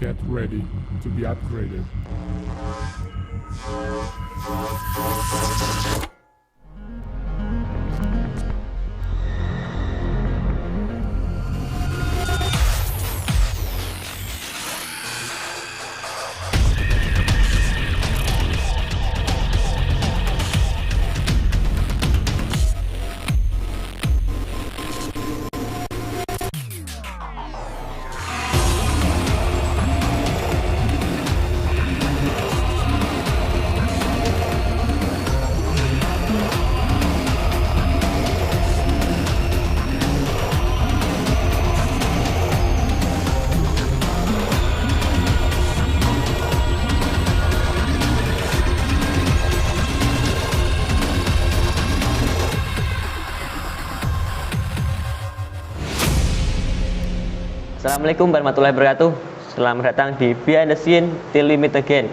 get ready to be upgraded. Assalamualaikum warahmatullahi wabarakatuh. Selamat datang di Behind the Scene Till We Meet Again.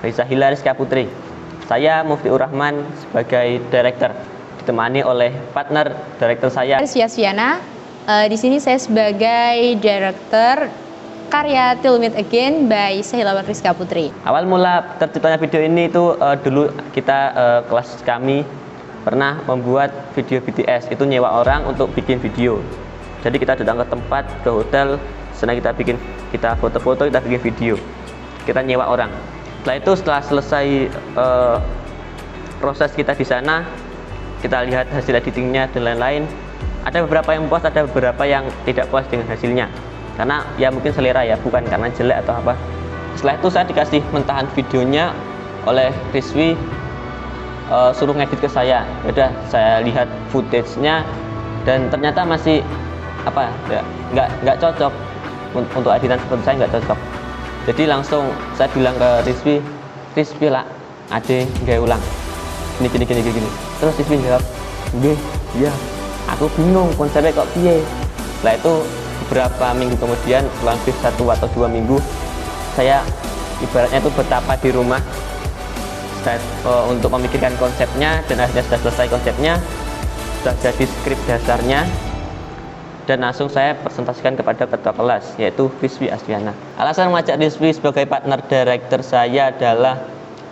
Risa Hilariska Putri. Saya Muftiur Rahman sebagai director, ditemani oleh partner director saya Rizky Asviana. Di sini saya sebagai director karya Till We Meet Again by Sahila Rizka Putri. Awal mula terciptanya video ini itu dulu kita kelas kami pernah membuat video BTS, itu nyewa orang untuk bikin video. Jadi kita datang ke tempat, ke hotel, senang kita foto-foto, kita bikin video, kita nyewa orang. Setelah selesai proses kita di sana, kita lihat hasil editingnya dan lain-lain. Ada beberapa yang puas, ada beberapa yang tidak puas dengan hasilnya. Karena ya mungkin selera ya, bukan karena jelek atau apa. Setelah itu saya dikasih mentahan videonya oleh Rizwi, suruh ngedit ke saya. Udah saya lihat footage-nya dan ternyata masih nggak cocok untuk editan seperti saya, nggak cocok. Jadi langsung saya bilang ke Rizwi lah, ade nggak ulang gini. Terus Rizwi jawab, nggih, iya, aku bingung konsepnya kok piye. Setelah itu beberapa minggu kemudian, lebih 1 atau 2 minggu, saya ibaratnya itu betapa di rumah untuk memikirkan konsepnya, dan akhirnya sudah selesai konsepnya, sudah jadi skrip dasarnya, dan langsung saya presentasikan kepada ketua kelas, yaitu Rizky Asviana. Alasan mengajak Rizky sebagai partner director saya adalah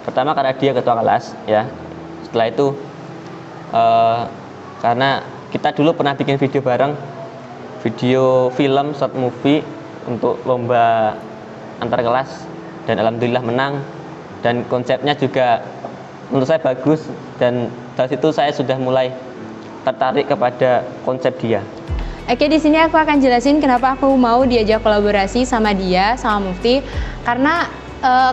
pertama karena dia ketua kelas ya. Setelah itu karena kita dulu pernah bikin video bareng, video film short movie untuk lomba antar kelas, dan alhamdulillah menang, dan konsepnya juga menurut saya bagus, dan dari situ saya sudah mulai tertarik kepada konsep dia. Oke, di sini aku akan jelasin kenapa aku mau diajak kolaborasi sama dia, sama Mufti. Karena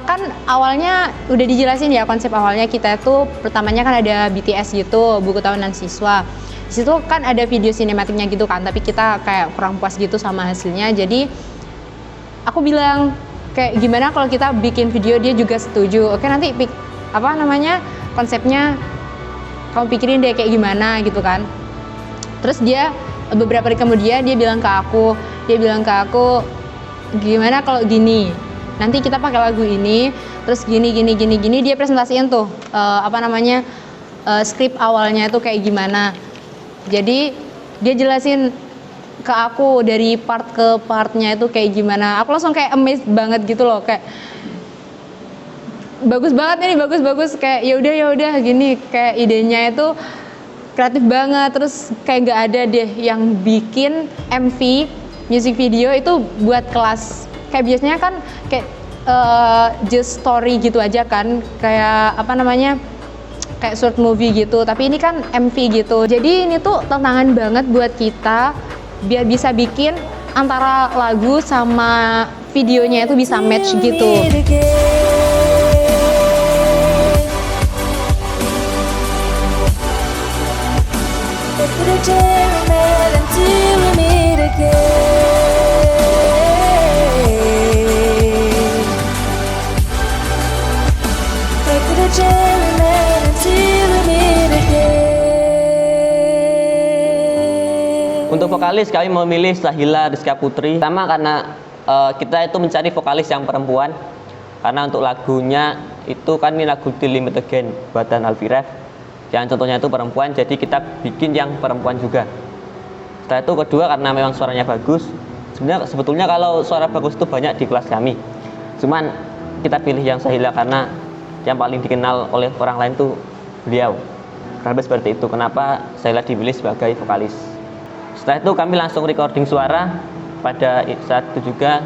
kan awalnya udah dijelasin ya, konsep awalnya kita tuh pertamanya kan ada BTS gitu, buku tahunan siswa. Di situ kan ada video sinematiknya gitu kan, tapi kita kayak kurang puas gitu sama hasilnya. Jadi aku bilang kayak gimana kalau kita bikin video, dia juga setuju. Oke, nanti konsepnya kamu pikirin deh kayak gimana gitu kan. Terus dia beberapa hari kemudian dia bilang ke aku gimana kalau gini, nanti kita pakai lagu ini, terus gini, dia presentasiin tuh skrip awalnya itu kayak gimana. Jadi dia jelasin ke aku dari part ke partnya itu kayak gimana. Aku langsung kayak amazed banget gitu loh, kayak bagus banget ini, bagus kayak ya udah gini, kayak idenya itu kreatif banget. Terus kayak nggak ada deh yang bikin MV music video itu buat kelas. Kayak biasanya kan kayak just story gitu aja kan, kayak kayak short movie gitu, tapi ini kan MV gitu. Jadi ini tuh tantangan banget buat kita biar bisa bikin antara lagu sama videonya itu bisa match gitu. Untuk vokalis kami memilih Sahila Rizka Putri. Pertama karena kita itu mencari vokalis yang perempuan. Karena untuk lagunya itu kan ini lagu Till We Meet Again buatan Alfiref, yang contohnya itu perempuan, jadi kita bikin yang perempuan juga. Setelah itu kedua karena memang suaranya bagus. Sebetulnya kalau suara bagus itu banyak di kelas kami. Cuman kita pilih yang Sahila karena yang paling dikenal oleh orang lain tuh beliau. Kenapa seperti itu? Kenapa Sahila dipilih sebagai vokalis? Setelah itu kami langsung recording suara. Pada saat itu juga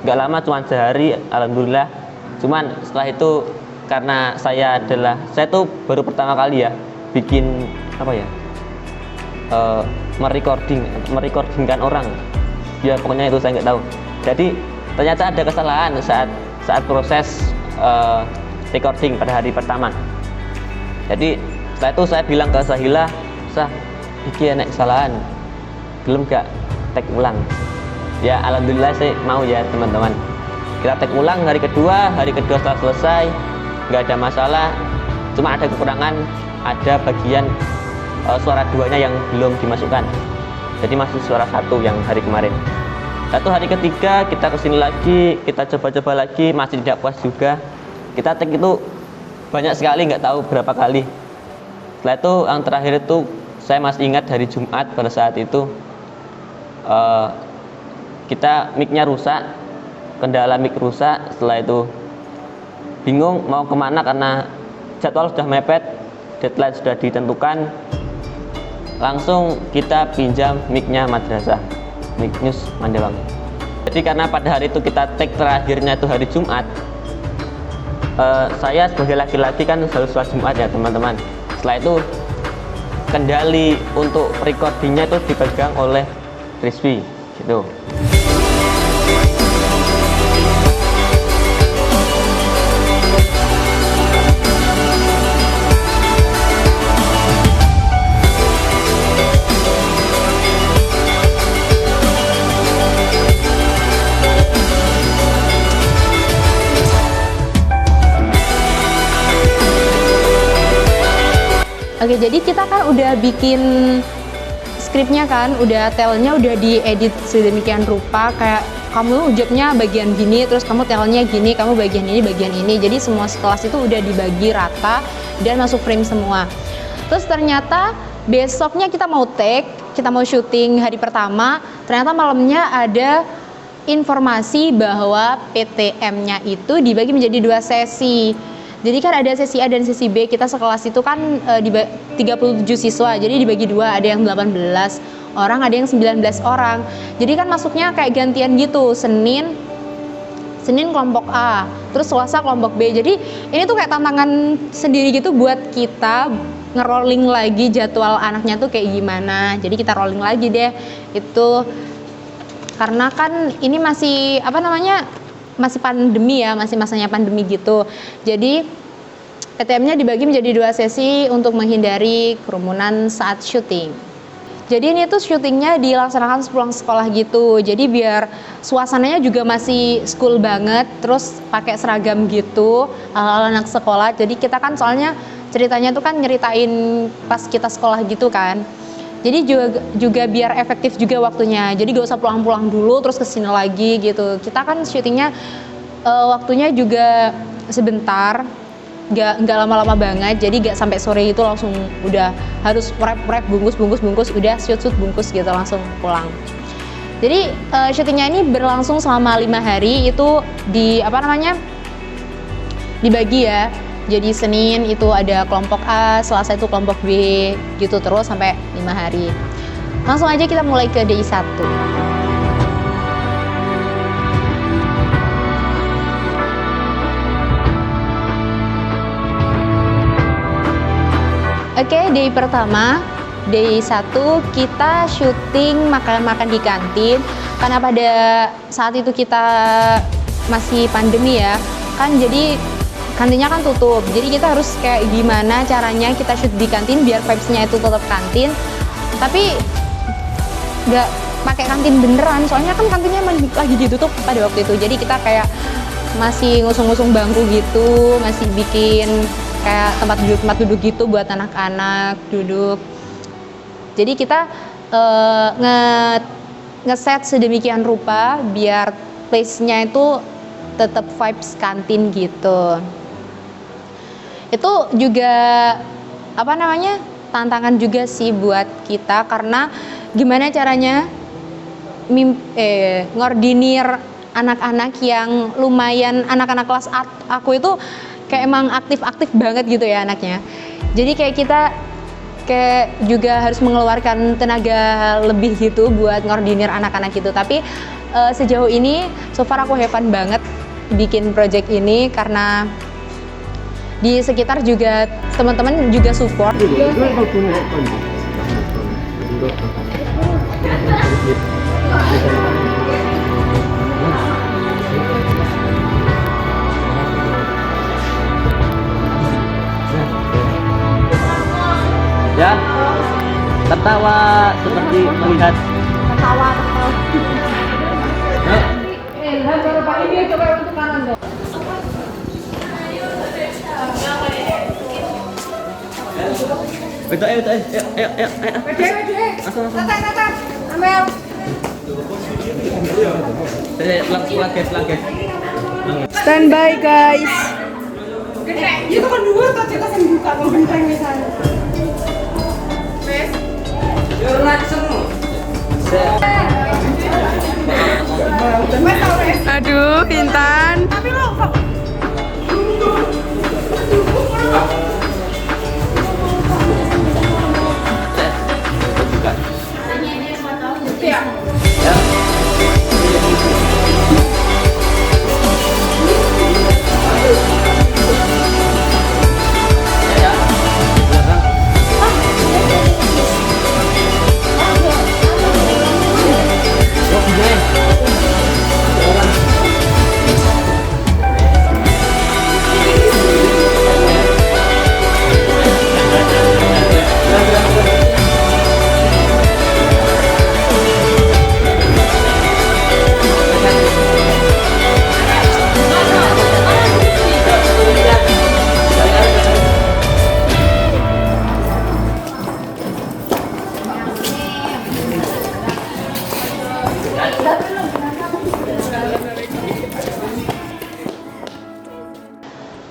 nggak lama, cuma sehari, alhamdulillah. Cuman setelah itu karena saya tuh baru pertama kali ya bikin apa ya, merecordingkan orang ya, pokoknya itu saya nggak tahu. Jadi ternyata ada kesalahan saat proses recording pada hari pertama. Jadi setelah itu saya bilang ke Sahila, Sah, iki enek kesalahan, belum gak tag ulang? Ya alhamdulillah saya mau ya teman-teman. Kita tag ulang hari kedua setelah selesai, nggak ada masalah. Cuma ada kekurangan, ada bagian suara duanya yang belum dimasukkan. Jadi masih suara satu yang hari kemarin. Satu hari ketiga kita kesini lagi, kita coba-coba lagi, masih tidak puas juga. Kita tag itu banyak sekali, nggak tahu berapa kali. Setelah itu yang terakhir itu saya masih ingat hari Jumat pada saat itu kita mic-nya rusak, kendala mic rusak. Setelah itu bingung mau kemana karena jadwal sudah mepet, deadline sudah ditentukan. Langsung kita pinjam mic-nya Madrasah, Mic News Mandewang. Jadi karena pada hari itu kita tag terakhirnya itu hari Jumat, saya sebagai laki-laki kan harus sholat Jumat ya teman-teman. Setelah itu kendali untuk recordingnya itu dipegang oleh Rizwi gitu. Oke, jadi kita kan udah bikin skripnya kan, udah telnya udah diedit sedemikian rupa, kayak kamu ujungnya bagian gini, terus kamu telnya gini, kamu bagian ini. Jadi semua sekelas itu udah dibagi rata dan masuk frame semua. Terus ternyata besoknya kita mau take, kita mau syuting hari pertama, ternyata malamnya ada informasi bahwa PTM-nya itu dibagi menjadi 2 sesi. Jadi kan ada sesi A dan sesi B, kita sekelas itu kan 37 siswa, jadi dibagi 2, ada yang 18 orang, ada yang 19 orang. Jadi kan masuknya kayak gantian gitu, Senin kelompok A, terus Selasa kelompok B. Jadi ini tuh kayak tantangan sendiri gitu buat kita ngerolling lagi jadwal anaknya tuh kayak gimana. Jadi kita rolling lagi deh itu, karena kan ini masih masih pandemi ya, masih masanya pandemi gitu. Jadi PTM-nya dibagi menjadi 2 sesi untuk menghindari kerumunan saat syuting. Jadi ini tuh syutingnya dilaksanakan sepulang sekolah gitu. Jadi biar suasananya juga masih school banget, terus pakai seragam gitu, ala-ala anak sekolah. Jadi kita kan soalnya ceritanya tuh kan nyeritain pas kita sekolah gitu kan. Jadi juga biar efektif juga waktunya. Jadi gak usah pulang-pulang dulu terus kesini lagi gitu. Kita kan syutingnya waktunya juga sebentar, nggak lama-lama banget. Jadi gak sampai sore itu langsung udah harus prep bungkus udah shoot bungkus gitu langsung pulang. Jadi syutingnya ini berlangsung selama 5 hari itu dibagi ya. Jadi Senin itu ada kelompok A, Selasa itu kelompok B, gitu terus sampai 5 hari. Langsung aja kita mulai ke DI 1. Oke, DI pertama, DI 1 kita syuting makan-makan di kantin. Karena pada saat itu kita masih pandemi ya, kan jadi kantinnya kan tutup, jadi kita harus kayak gimana caranya kita shoot di kantin biar vibes-nya itu tetap kantin, tapi nggak pakai kantin beneran, soalnya kan kantinnya lagi ditutup pada waktu itu. Jadi kita kayak masih ngusung-ngusung bangku gitu, masih bikin kayak tempat duduk gitu buat anak-anak duduk. Jadi kita nge-set sedemikian rupa biar place-nya itu tetap vibes kantin gitu. Itu juga tantangan juga sih buat kita, karena gimana caranya ngordinir anak-anak yang lumayan, anak-anak kelas art aku itu kayak emang aktif-aktif banget gitu ya anaknya. Jadi kayak kita kayak juga harus mengeluarkan tenaga lebih gitu buat ngordinir anak-anak gitu. Tapi sejauh ini so far aku have fun banget bikin project ini karena di sekitar juga teman-teman juga support. Ya, tertawa seperti melihat. Betul, ayo, ayo. Pulang, guys. Standby guys. Itu kan dua tak kita buka kalau benteng misalnya. Aduh, Intan. Tapi lo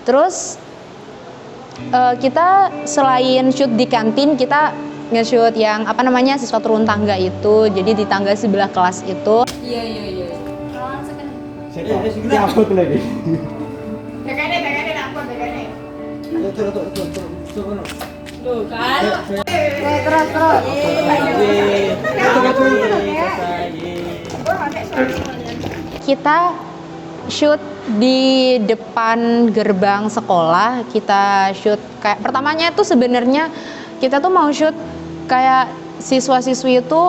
Terus kita selain shoot di kantin, kita nge-shoot yang apa namanya siswa turun tangga itu. Jadi di tangga sebelah kelas itu. Iya. Saya upload lagi. Tekane dapat tekane. Tuh kan. Kita shoot di depan gerbang sekolah. Kita shoot kayak pertamanya itu sebenarnya kita tuh mau shoot kayak siswa-siswi itu,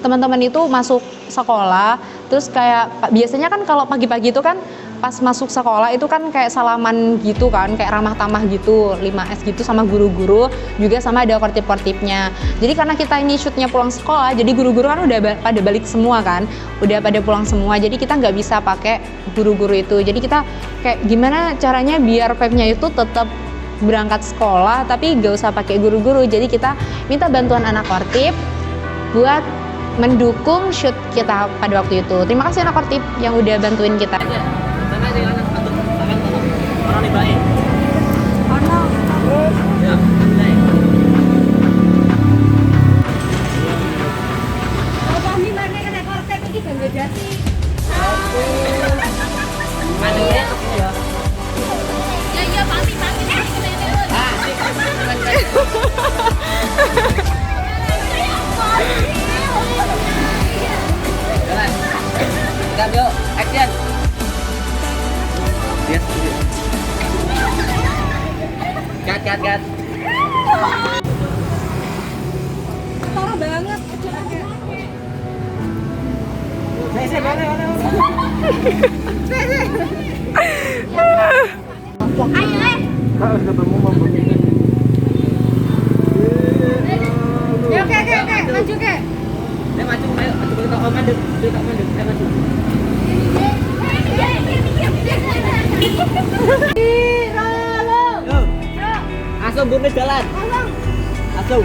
teman-teman itu masuk sekolah, terus kayak biasanya kan kalau pagi-pagi itu kan pas masuk sekolah itu kan kayak salaman gitu kan, kayak ramah tamah gitu, 5S gitu sama guru-guru, juga sama ada kortip-kortipnya. Jadi karena kita ini shootnya pulang sekolah, jadi guru-guru kan udah pada balik semua kan, udah pada pulang semua, jadi kita nggak bisa pakai guru-guru itu. Jadi kita kayak gimana caranya biar vibe-nya itu tetap berangkat sekolah tapi nggak usah pakai guru-guru. Jadi kita minta bantuan anak kortip buat mendukung shoot kita pada waktu itu. Terima kasih anak kortip yang udah bantuin kita. Yuk, action. Yes. Cut. Parah banget. Saya boleh. Ayo. Harus ketemu membeli. Ya oke, maju ke. Maju kita mandek. Maju. Asal bunyi jalan. Asal.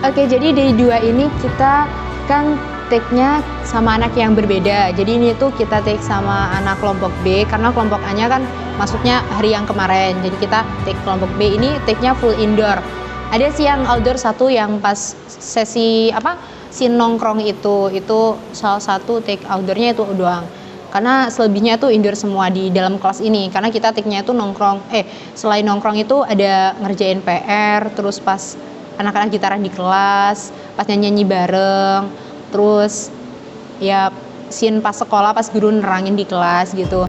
Oke, jadi day 2 ini kita kan take-nya sama anak yang berbeda. Jadi ini tuh kita take sama anak kelompok B karena kelompok A-nya kan masuknya hari yang kemarin. Jadi kita take kelompok B ini take-nya full indoor. Ada sih yang outdoor satu yang pas sesi si nongkrong itu salah satu take outdoornya itu doang. Karena selebihnya tuh indoor semua di dalam kelas ini. Karena kita take-nya itu selain nongkrong itu ada ngerjain PR, terus pas anak-anak gitaran di kelas, pas nyanyi bareng, terus ya scene pas sekolah pas guru nerangin di kelas gitu.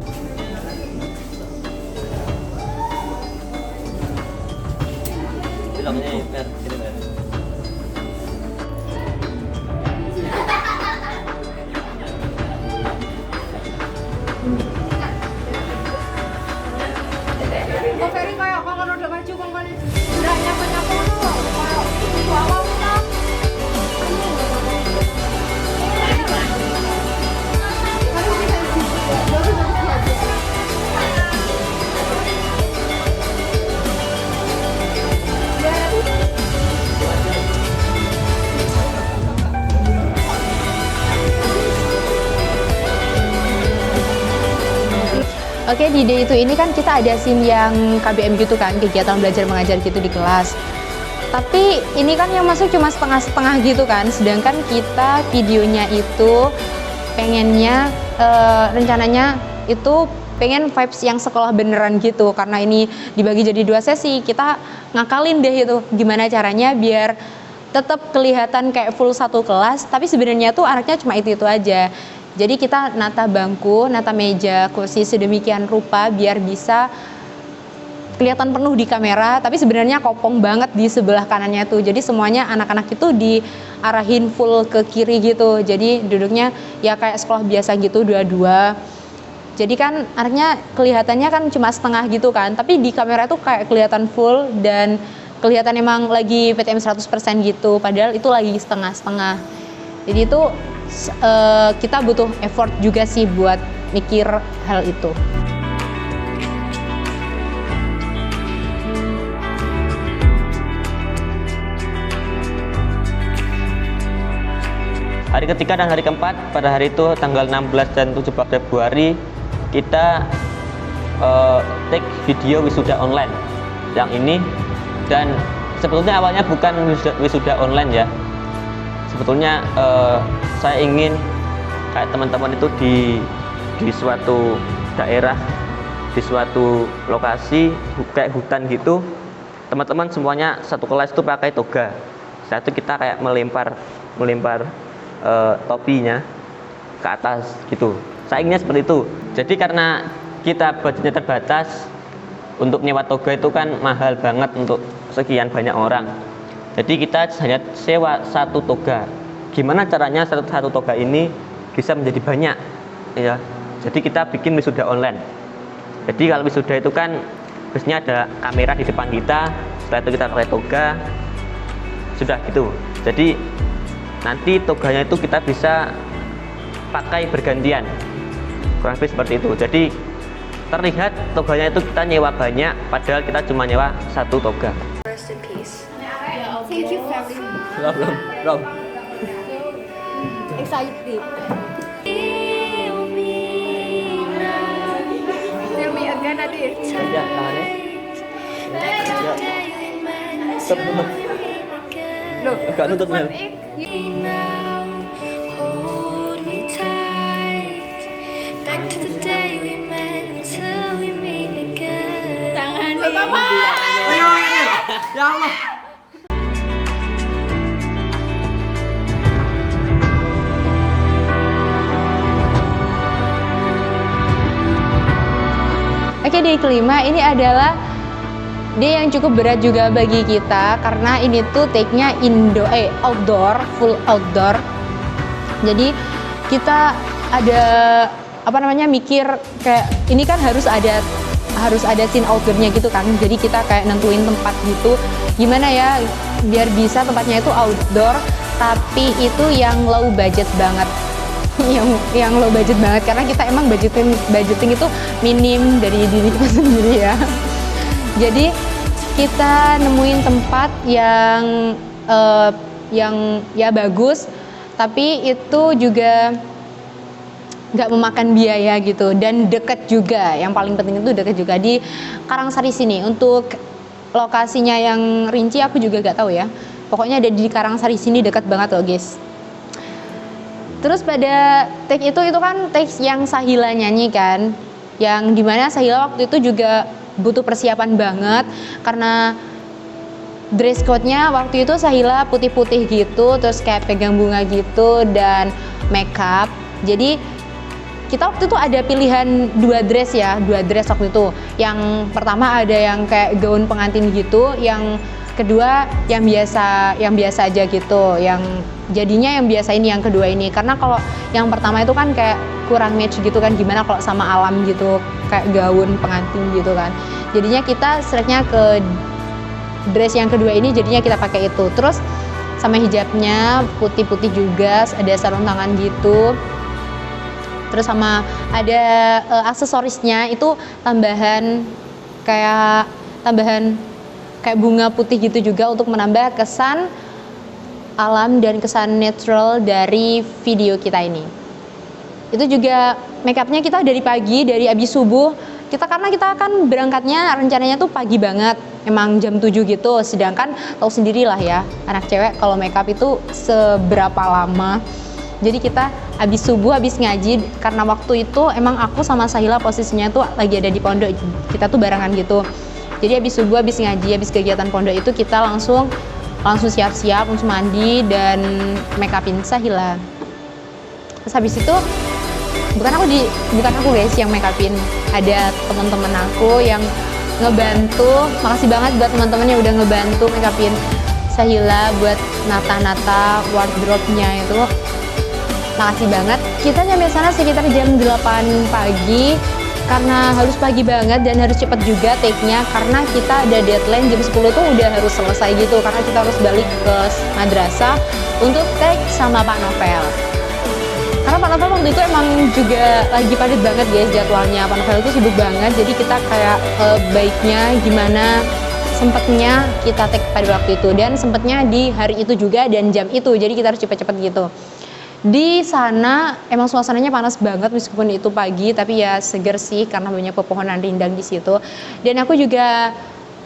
Kok Ferry kayak kok udah maju kok kan udah nyapa-nyapa lu kayak itu awal kan. Oke, di day itu ini kan kita ada scene yang KBM gitu kan, kegiatan belajar mengajar gitu di kelas. Tapi ini kan yang masuk cuma setengah-setengah gitu kan, sedangkan kita videonya itu pengennya rencananya itu pengen vibes yang sekolah beneran gitu. Karena ini dibagi jadi 2 sesi, kita ngakalin deh itu gimana caranya biar tetap kelihatan kayak full satu kelas, tapi sebenarnya tuh anaknya cuma itu aja. Jadi kita nata bangku, nata meja, kursi sedemikian rupa biar bisa kelihatan penuh di kamera, tapi sebenarnya kopong banget di sebelah kanannya tuh. Jadi semuanya anak-anak itu diarahin full ke kiri gitu. Jadi duduknya ya kayak sekolah biasa gitu, dua-dua. Jadi kan anaknya kelihatannya kan cuma setengah gitu kan, tapi di kamera tuh kayak kelihatan full dan kelihatan emang lagi PTM 100% gitu, padahal itu lagi setengah-setengah. Jadi itu kita butuh effort juga sih buat mikir hal itu. Hari ketiga dan hari keempat, pada hari itu tanggal 16 dan 17 Februari kita take video wisuda online yang ini. Dan sebetulnya awalnya bukan wisuda online ya. Sebetulnya saya ingin kayak teman-teman itu di suatu daerah, di suatu lokasi kayak hutan gitu, teman-teman semuanya satu kelas itu pakai toga. Saat itu kita kayak melempar topinya ke atas gitu. Saya inginnya seperti itu. Jadi karena kita budgetnya terbatas, untuk nyewa toga itu kan mahal banget untuk sekian banyak orang. Jadi kita hanya sewa satu toga. Gimana caranya satu toga ini bisa menjadi banyak ya. Jadi kita bikin wisuda online. Jadi kalau wisuda itu kan biasanya ada kamera di depan kita, setelah itu kita pakai toga, sudah gitu. Jadi nanti toganya itu kita bisa pakai bergantian, kurang lebih seperti itu. Jadi terlihat toganya itu kita nyewa banyak, padahal kita cuma nyewa satu toga. Rest in peace. Thank you very much. Belum. Excited. Tell me again Adit. Ya, tangannya. Ya. Nutup. Loh, Agak nutup Mel. Ya Allah. Oke, day kelima ini adalah day yang cukup berat juga bagi kita karena ini tuh take-nya outdoor, full outdoor. Jadi kita ada mikir kayak ini kan harus ada scene outdoornya gitu kan. Jadi kita kayak nentuin tempat gitu. Gimana ya biar bisa tempatnya itu outdoor tapi itu yang low budget banget. yang low budget banget karena kita emang budgeting itu minim dari diri kita sendiri ya. Jadi kita nemuin tempat yang yang ya bagus, tapi itu juga nggak memakan biaya gitu dan deket juga. Yang paling penting itu deket juga di Karangsari sini. Untuk lokasinya yang rinci aku juga nggak tahu ya. Pokoknya ada di Karangsari sini, dekat banget loh guys. Terus pada take itu kan take yang Sahila nyanyi kan, yang dimana Sahila waktu itu juga butuh persiapan banget karena dress code-nya waktu itu Sahila putih-putih gitu, terus kayak pegang bunga gitu dan makeup. Jadi kita waktu itu ada pilihan dua dress waktu itu. Yang pertama ada yang kayak gaun pengantin gitu, yang kedua yang biasa aja gitu. Yang jadinya yang biasa ini, yang kedua ini. Karena kalau yang pertama itu kan kayak kurang match gitu kan, gimana kalau sama alam gitu, kayak gaun pengantin gitu kan. Jadinya kita seleknya ke dress yang kedua ini, jadinya kita pakai itu. Terus sama hijabnya putih-putih juga, ada sarung tangan gitu. Terus sama ada aksesorisnya itu tambahan kayak bunga putih gitu juga untuk menambah kesan alam dan kesan natural dari video kita ini. Itu juga makeupnya kita dari pagi, dari abis subuh. Karena kita kan berangkatnya rencananya tuh pagi banget, emang jam 7 gitu. Sedangkan tahu sendirilah ya, anak cewek kalau makeup itu seberapa lama. Jadi kita habis subuh, habis ngaji, karena waktu itu emang aku sama Sahila posisinya tuh lagi ada di pondok, kita tuh barengan gitu. Jadi habis subuh, habis ngaji, habis kegiatan pondok itu kita langsung siap-siap, langsung mandi dan make upin Sahila. Terus habis itu bukan aku guys yang make upin, ada teman-teman aku yang ngebantu. Makasih banget buat teman-teman yang udah ngebantu make upin Sahila buat nata-nata wardrobe-nya itu. Makasih banget. Kita nyampe sana sekitar jam 8 pagi karena harus pagi banget dan harus cepat juga take-nya karena kita ada deadline jam 10 tuh udah harus selesai gitu karena kita harus balik ke madrasah untuk take sama Pak Novel. Karena Pak Novel waktu itu emang juga lagi padat banget guys jadwalnya. Pak Novel itu sibuk banget, jadi kita kayak baiknya gimana sempetnya kita take pada waktu itu dan sempetnya di hari itu juga dan jam itu, jadi kita harus cepet-cepet gitu. Di sana emang suasananya panas banget meskipun itu pagi, tapi ya seger sih karena banyak pepohonan rindang di situ. Dan aku juga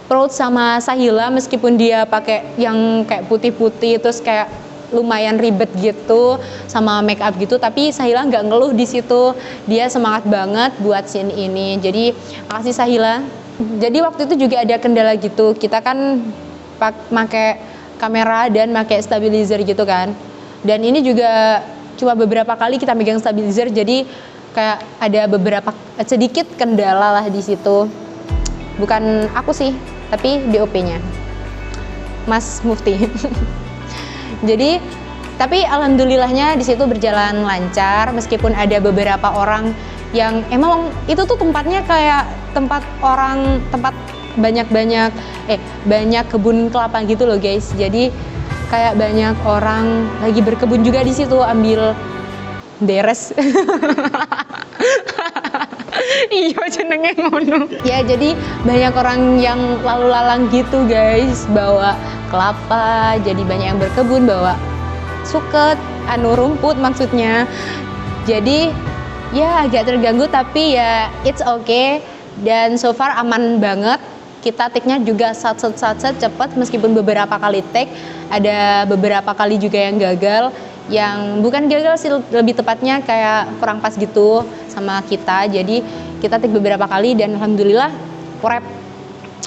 proud sama Sahila meskipun dia pakai yang kayak putih-putih terus kayak lumayan ribet gitu sama make up gitu, tapi Sahila nggak ngeluh di situ. Dia semangat banget buat scene ini. Jadi makasih Sahila. Jadi waktu itu juga ada kendala gitu. Kita kan pakai kamera dan pakai stabilizer gitu kan. Dan ini juga cuma beberapa kali kita megang stabilizer, jadi kayak ada beberapa sedikit kendala lah di situ. Bukan aku sih, tapi DOP-nya, Mas Mufti. Jadi, tapi alhamdulillahnya di situ berjalan lancar, meskipun ada beberapa orang yang emang itu tuh tempatnya kayak tempat banyak kebun kelapa gitu loh guys. Jadi kayak banyak orang lagi berkebun juga di situ ambil deres. Iya jenenge ngono. Ya jadi banyak orang yang lalu lalang gitu guys, bawa kelapa. Jadi banyak yang berkebun bawa suket, rumput maksudnya. Jadi ya agak terganggu tapi ya it's okay dan so far aman banget. Kita take-nya juga sat-sat cepet meskipun beberapa kali take, ada beberapa kali juga yang gagal, yang bukan gagal sih, lebih tepatnya kayak kurang pas gitu sama kita. Jadi kita take beberapa kali dan alhamdulillah wrap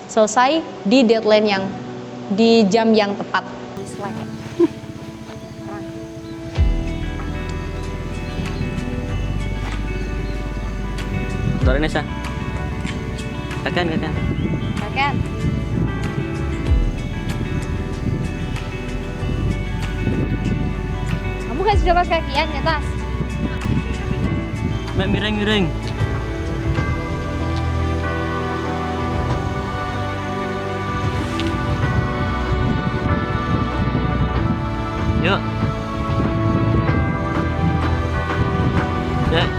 selesai di deadline yang di jam yang tepat. Sorry Nesa. Kakak. Kamu kan sudah pas kakian di atas. Miring. Yuk. Dek.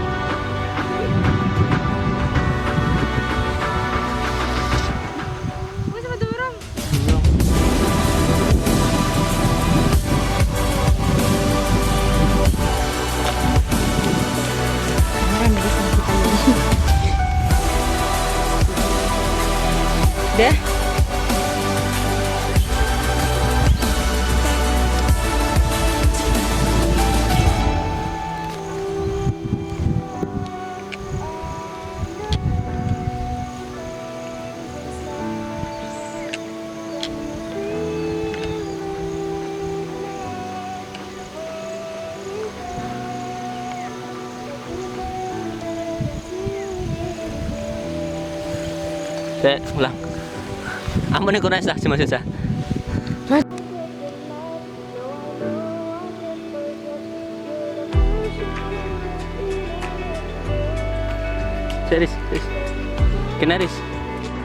Udah. Saya ulang. Ampun nih kurang sah, cuma sah. Seris. Kenaris.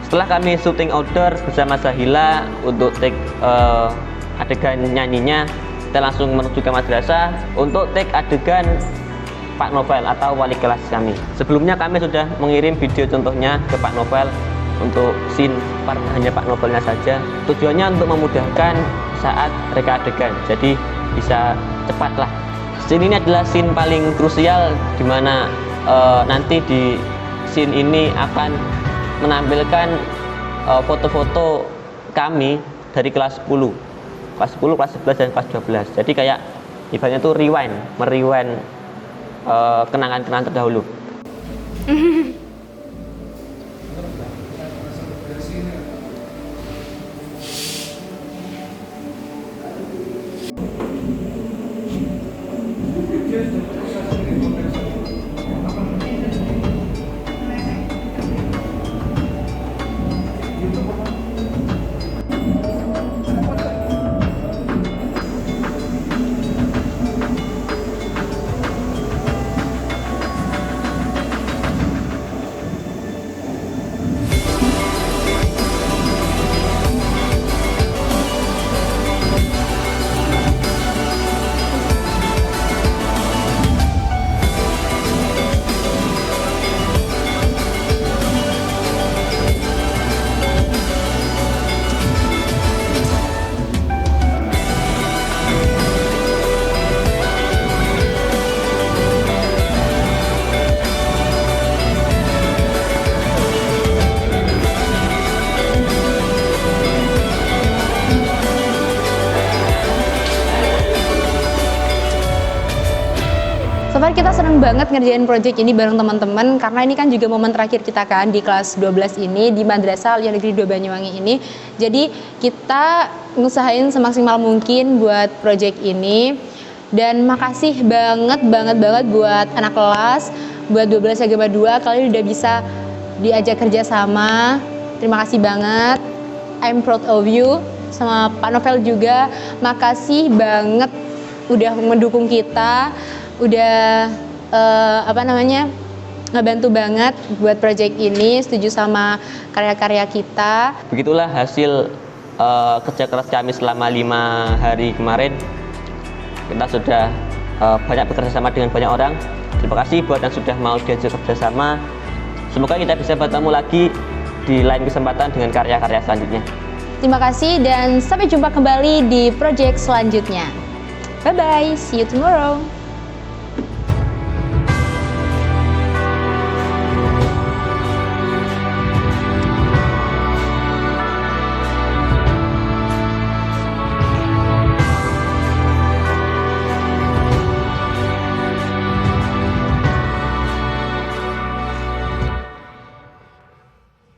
Setelah kami syuting outdoor bersama Sahila untuk take adegan nyanyinya, kita langsung menuju ke madrasah untuk take adegan Pak Novel atau wali kelas kami. Sebelumnya kami sudah mengirim video contohnya ke Pak Novel untuk scene hanya Pak Novelnya saja. Tujuannya untuk memudahkan saat reka adegan, jadi bisa cepat lah. Scene ini adalah scene paling krusial di mana nanti di scene ini akan menampilkan foto-foto kami dari kelas 10, kelas 11 dan kelas 12. Jadi kayak ibaratnya tuh meriwend kenangan-kenangan terdahulu. So far kita seneng banget ngerjain project ini bareng teman-teman, karena ini kan juga momen terakhir kita kan di kelas 12 ini di Madrasah Aliyah Negeri 2 Banyuwangi ini. Jadi kita ngusahain semaksimal mungkin buat project ini. Dan makasih banget buat anak kelas, buat 12 agama 2, kalian udah bisa diajak kerja sama. Terima kasih banget. I'm proud of you. Sama Pak Novel juga, makasih banget udah mendukung kita, udah ngebantu banget buat project ini, setuju sama karya-karya kita. Begitulah hasil kerja keras kami selama 5 hari kemarin. Kita sudah banyak bekerja sama dengan banyak orang. Terima kasih buat yang sudah mau diajak kerja sama. Semoga kita bisa bertemu lagi di lain kesempatan dengan karya-karya selanjutnya. Terima kasih dan sampai jumpa kembali di project selanjutnya. Bye bye, see you tomorrow.